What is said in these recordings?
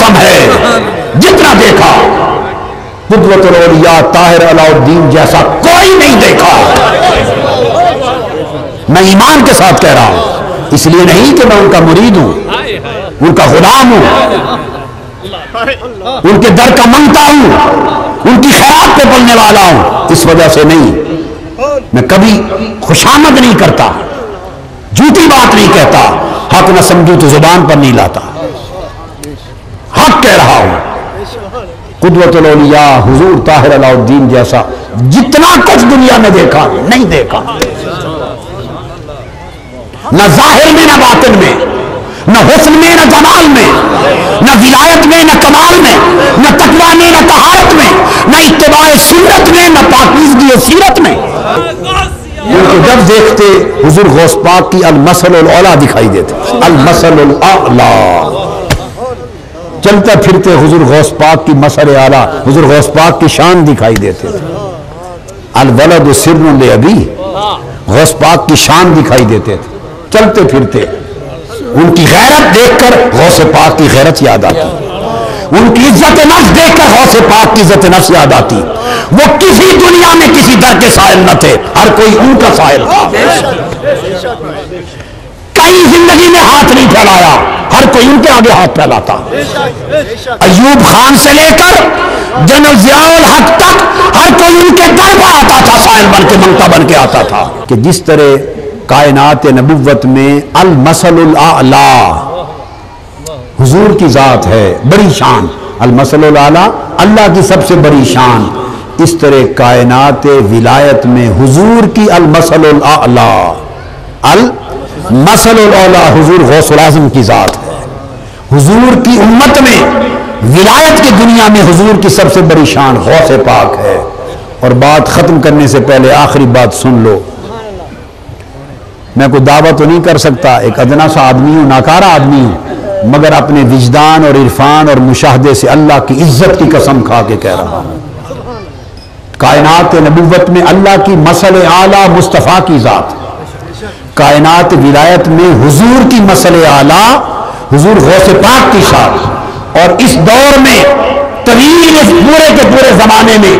قسم ہے جتنا دیکھا قدوۃ الاولیاء طاہر علاؤالدین جیسا کوئی نہیں دیکھا. میں ایمان کے ساتھ کہہ رہا ہوں، اس لیے نہیں کہ میں ان کا مرید ہوں، ان کا غلام ہوں، ان کے در کا منگتا ہوں، ان کی خیرات پہ پلنے والا ہوں، اس وجہ سے نہیں. میں کبھی خوشامد نہیں کرتا، جھوٹی بات نہیں کہتا، حق نہ سمجھوں تو زبان پر نہیں لاتا، حق کہہ رہا ہوں. قدوۃ الاولیاء حضور طاہر علاؤالدین جیسا جتنا کچھ دنیا میں دیکھا نہیں دیکھا، نہ ظاہر میں نہ باطن میں، نہ حسن میں نہ جمال میں، نہ ولایت میں نہ کمال میں، نہ تقویٰ میں نہ طہارت میں، نہ اتباع سنت میں نہ پاکیزگی سیرت میں. جب دیکھتے حضور غوث پاک کی المثل الاعلیٰ دکھائی دیتے، المثل الاعلیٰ. چلتے پھرتے حضور غوث پاک کی مثل اعلیٰ، حضور غوث پاک کی شان دکھائی دیتے تھے. الولد سر لابی، غوث پاک کی شان دکھائی دیتے تھے. چلتے پھرتے ان کی غیرت دیکھ کر غوث پاک کی غیرت یاد آتی، ان کی عزت نفس دیکھ کر غوث پاک کی عزت نفس یاد آتی. وہ کسی دنیا میں کسی در کے سائل نہ تھے، ہر کوئی ان کا سائل تھا. کئی زندگی میں ہاتھ نہیں پھیلایا، ہر کوئی ان کے آگے ہاتھ پھیلاتا. ایوب خان سے لے کر جنرل ضیاء الحق تک ہر کوئی ان کے در پر آتا تھا، سائل بن کے منگتا بن کے آتا تھا. کہ جس طرح کائنات نبوت میں المثل الاعلیٰ حضور کی ذات ہے، بڑی شان، المثل الاعلیٰ اللہ کی سب سے بڑی شان، اس طرح کائنات ولایت میں حضور کی المثل الاعلیٰ، المثل الاعلیٰ حضور غوث العظم کی ذات ہے. حضور کی امت میں ولایت کی دنیا میں حضور کی سب سے بڑی شان غوث پاک ہے. اور بات ختم کرنے سے پہلے آخری بات سن لو. میں کوئی دعویٰ تو نہیں کر سکتا، ایک ادنا سا آدمی ہوں، ناکارہ آدمی ہوں، مگر اپنے وجدان اور عرفان اور مشاہدے سے اللہ کی عزت کی قسم کھا کے کہہ رہا ہوں، کائنات نبوت میں اللہ کی مثل اعلیٰ مصطفیٰ کی ذات، کائنات ولایت میں حضور کی مثل اعلیٰ حضور غوث پاک کی شان. اور اس دور میں طویل اس پورے کے پورے زمانے میں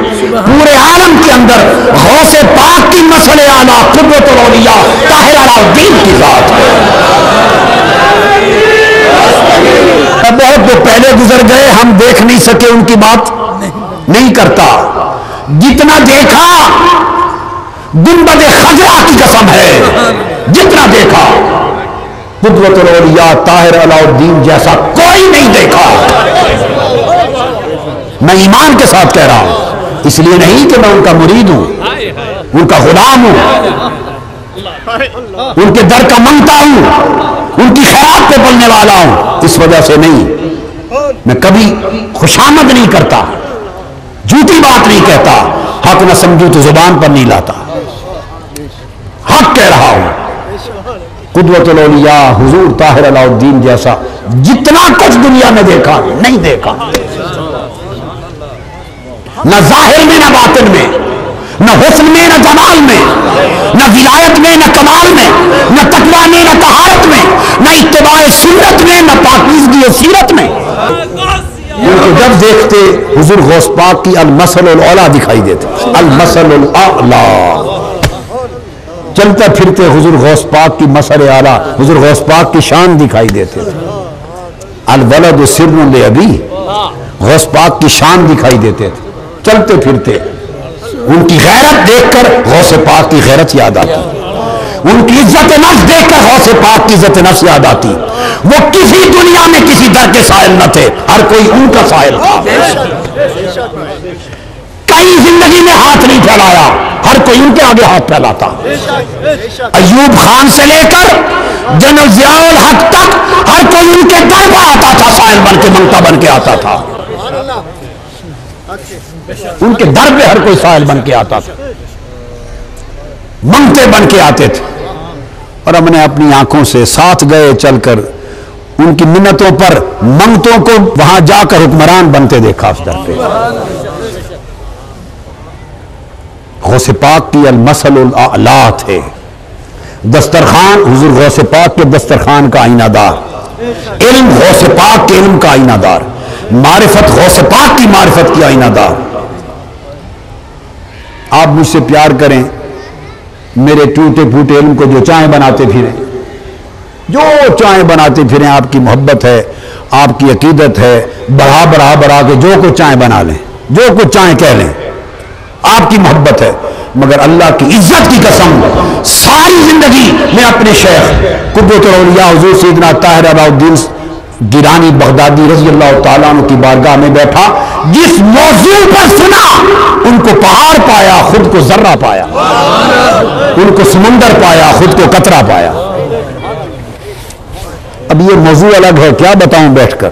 پورے عالم کے اندر غوث پاک کی مثل اعلیٰ قدوۃ الاولیاء طاہر علاؤالدین کی ذات ہے. بہت جو پہلے گزر گئے ہم دیکھ نہیں سکے، ان کی بات نہیں کرتا. جتنا دیکھا گنبد خضرا کی قسم ہے، جتنا دیکھا قدوۃ الاولیاء طاہر علاؤالدین جیسا کوئی نہیں دیکھا. میں ایمان کے ساتھ کہہ رہا ہوں، اس لیے نہیں کہ میں ان کا مرید ہوں، ان کا غلام ہوں، ان کے در کا منگتا ہوں، ان کی خیرات پہ پلنے والا ہوں، اس وجہ سے نہیں. میں کبھی خوشامد نہیں کرتا، جھوٹی بات نہیں کہتا، حق نہ سمجھوں تو زبان پر نہیں لاتا، حق کہہ رہا ہوں. قدوۃ الاولیاء حضور طاہر علاؤالدین جیسا جتنا کچھ دنیا میں دیکھا نہیں دیکھا، نہ ظاہر میں نہ باطن میں، نہ حسن میں نہ جمال میں، نہ ولایت میں نہ کمال میں، نہ تقویٰ میں نہ طہارت میں، نہ اتباع سنت میں نہ پاکیزگی سیرت میں. جب دیکھتے حضور غوث پاک کی المثل الاعلیٰ دکھائی دیتے، المثل الاعلیٰ. چلتے پھرتے حضور غوث پاک کی مثل اعلیٰ حضور غوث پاک کی شان دکھائی دیتے تھے. الولد سر لابی، غوث پاک کی شان دکھائی دیتے تھے. چلتے پھرتے ان کی غیرت دیکھ کر غوث پاک کی غیرت یاد آتی، ان کی عزت نفس دیکھ کر غوث پاک کی عزت نفس یاد آتی. وہ کسی دنیا میں کسی در کے سائل نہ تھے، ہر کوئی ان کا سائل تھا. کئی زندگی میں ہاتھ نہیں پھیلایا، ہر کوئی ان کے آگے ہاتھ پھیلاتا. ایوب خان سے لے کر جنرل ضیاء الحق تک ہر کوئی ان کے در پر آتا تھا، سائل بن کے منگتا بن کے آتا تھا. ان کے در پہ ہر کوئی سائل بن کے آتا تھا، منگتے بن کے آتے تھے. اور ہم نے اپنی آنکھوں سے ساتھ گئے چل کر ان کی منتوں پر منگتوں کو وہاں جا کر حکمران بنتے دیکھا. اس در پہ غوث پاک کی المثل الاعلیٰ تھے. دسترخوان حضور غوث پاک کے دسترخوان کا آئینہ دار، علم غوث پاک کے علم کا آئینہ دار. معرفت غوث پاک کی معرفت کی آئینہ دار. آپ مجھ سے پیار کریں، میرے ٹوٹے پھوٹے علم کو جو چاہیں بناتے پھریں، جو چاہیں بناتے پھریں، آپ کی محبت ہے، آپ کی عقیدت ہے، بڑھا کے جو کچھ چاہیں بنا لیں، جو کچھ چاہیں کہہ لیں، آپ کی محبت ہے. مگر اللہ کی عزت کی قسم ساری زندگی میں اپنے شیخ قدوۃ الاولیاء حضور سیدنا طاہر علاؤالدین گیلانی بغدادی رضی اللہ تعالیٰ عنہ کی بارگاہ میں بیٹھا، جس موضوع پر سنا ان کو پہاڑ پایا، خود کو ذرہ پایا، ان کو سمندر پایا، خود کو قطرہ پایا. اب یہ موضوع الگ ہے، کیا بتاؤں بیٹھ کر.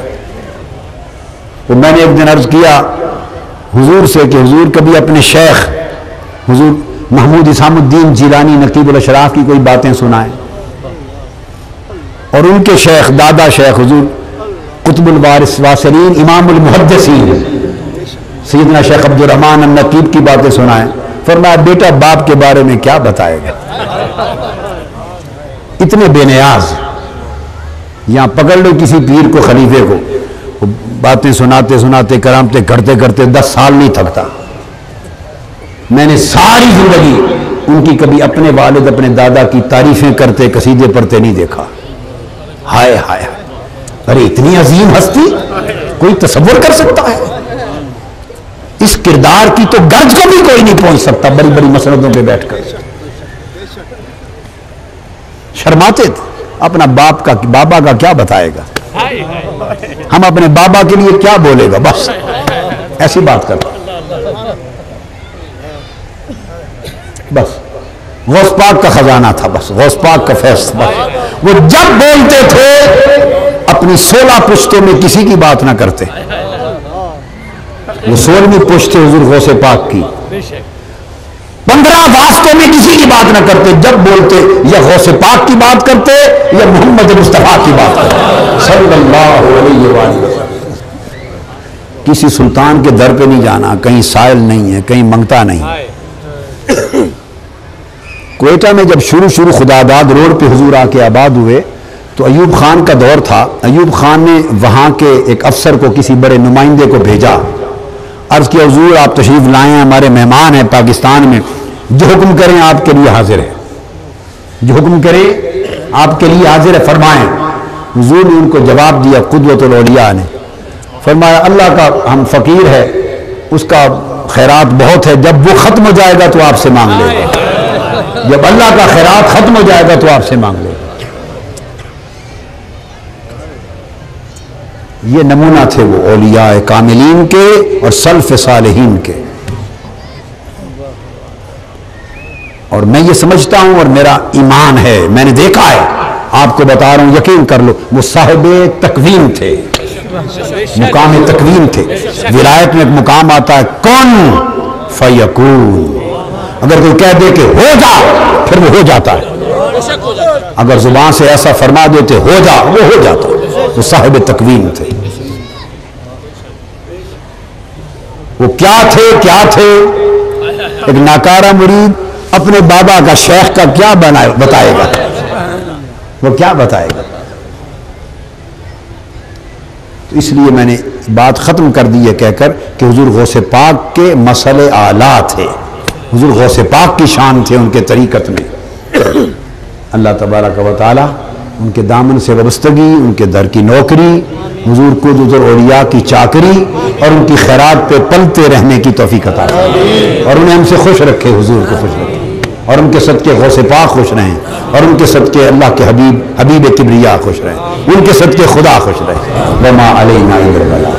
تو میں نے ایک دن عرض کیا حضور سے کہ حضور کبھی اپنے شیخ حضور محمود اسام الدین جیلانی نقیب الاشراف کی کوئی باتیں سنائیں، اور ان کے شیخ دادا شیخ حضور قطب الوارث واصلین امام المحدثین سیدنا شیخ عبد الرحمن النقیب کی باتیں سنائیں. فرمایا بیٹا باپ کے بارے میں کیا بتائے گا، اتنے بے نیاز. یہاں پکڑ لو کسی پیر کو خلیفے کو، باتیں سناتے سناتے کرامتے کرتے کرتے 10 سال نہیں تھکتا. میں نے ساری زندگی ان کی کبھی اپنے والد اپنے دادا کی تعریفیں کرتے قصیدے پڑھتے نہیں دیکھا. ہائے ہائے، ارے اتنی عظیم ہستی کوئی تصور کر سکتا ہے؟ اس کردار کی تو گرج کو بھی کوئی نہیں پہنچ سکتا. بڑی بڑی مسندوں پہ بیٹھ کر شرماتے تھے. اپنا باپ کا بابا کا کیا بتائے گا، ہم اپنے بابا کے لیے کیا بولے گا، بس ایسی بات کرتا. بس غوث پاک کا خزانہ تھا، بس غوث پاک کا فیض. بس وہ جب بولتے تھے اپنی 16 پشتوں میں کسی کی بات نہ کرتے. وہ 16ویں پشت حضور غوث پاک کی، 15 واسطوں میں کسی کی بات نہ کرتے. جب بولتے یا غوث پاک کی بات کرتے یا محمد مصطفیٰ کی بات کرتے صلی اللہ علیہ وآلہ وسلم. کسی سلطان کے در پہ نہیں جانا، کہیں سائل نہیں ہے، کہیں منگتا نہیں. کوئٹہ میں جب شروع خداداد روڈ پہ حضور آ کے آباد ہوئے تو ایوب خان کا دور تھا. ایوب خان نے وہاں کے ایک افسر کو کسی بڑے نمائندے کو بھیجا، عرض کیا حضور آپ تشریف لائیں ہیں، ہمارے مہمان ہیں پاکستان میں، جو حکم کریں آپ کے لیے حاضر ہے، جو حکم کریں آپ کے لیے حاضر ہے، فرمائیں. حضور نے ان کو جواب دیا قدوۃ الاولیاء نے، فرمایا اللہ کا ہم فقیر ہے، اس کا خیرات بہت ہے، جب وہ ختم ہو جائے گا تو آپ سے مانگ لے گا. جب اللہ کا خیرات ختم ہو جائے گا تو آپ سے مانگ لے گا. یہ نمونہ تھے وہ اولیاء کاملین کے اور سلف صالحین کے. اور میں یہ سمجھتا ہوں اور میرا ایمان ہے، میں نے دیکھا ہے، آپ کو بتا رہا ہوں یقین کر لو، وہ صاحب تکوین تھے، مقام تکوین تھے. ولایت میں ایک مقام آتا ہے کن فیکون. اگر کوئی کہہ دے کہ ہو جا پھر وہ ہو جاتا ہے، اگر زبان سے ایسا فرما دیتے ہو جا وہ ہو جاتا ہے. وہ صاحب تکوین تھے. وہ کیا تھے ایک ناکارہ مرید اپنے بابا کا شیخ کا کیا بتائے گا، وہ کیا بتائے گا. تو اس لیے میں نے بات ختم کر دی ہے کہہ کر کہ حضور غوث پاک کے مسئلے اعلیٰ تھے، حضور غوث پاک کی شان تھے ان کے طریقت میں. اللہ تبارک و تعالی ان کے دامن سے وابستگی، ان کے در کی نوکری، حضور قدوۃ الاولیاء کی چاکری اور ان کی خیرات پہ پلتے رہنے کی توفیق عطا فرمائے، اور انہیں ہم سے خوش رکھے، حضور کو خوش رکھے، اور ان کے صدقے غوث پاک خوش رہیں، اور ان کے صدقے اللہ کے حبیب کبریاء خوش رہیں، ان کے صدقے خدا خوش رہے. وما علینا الا البلاغ.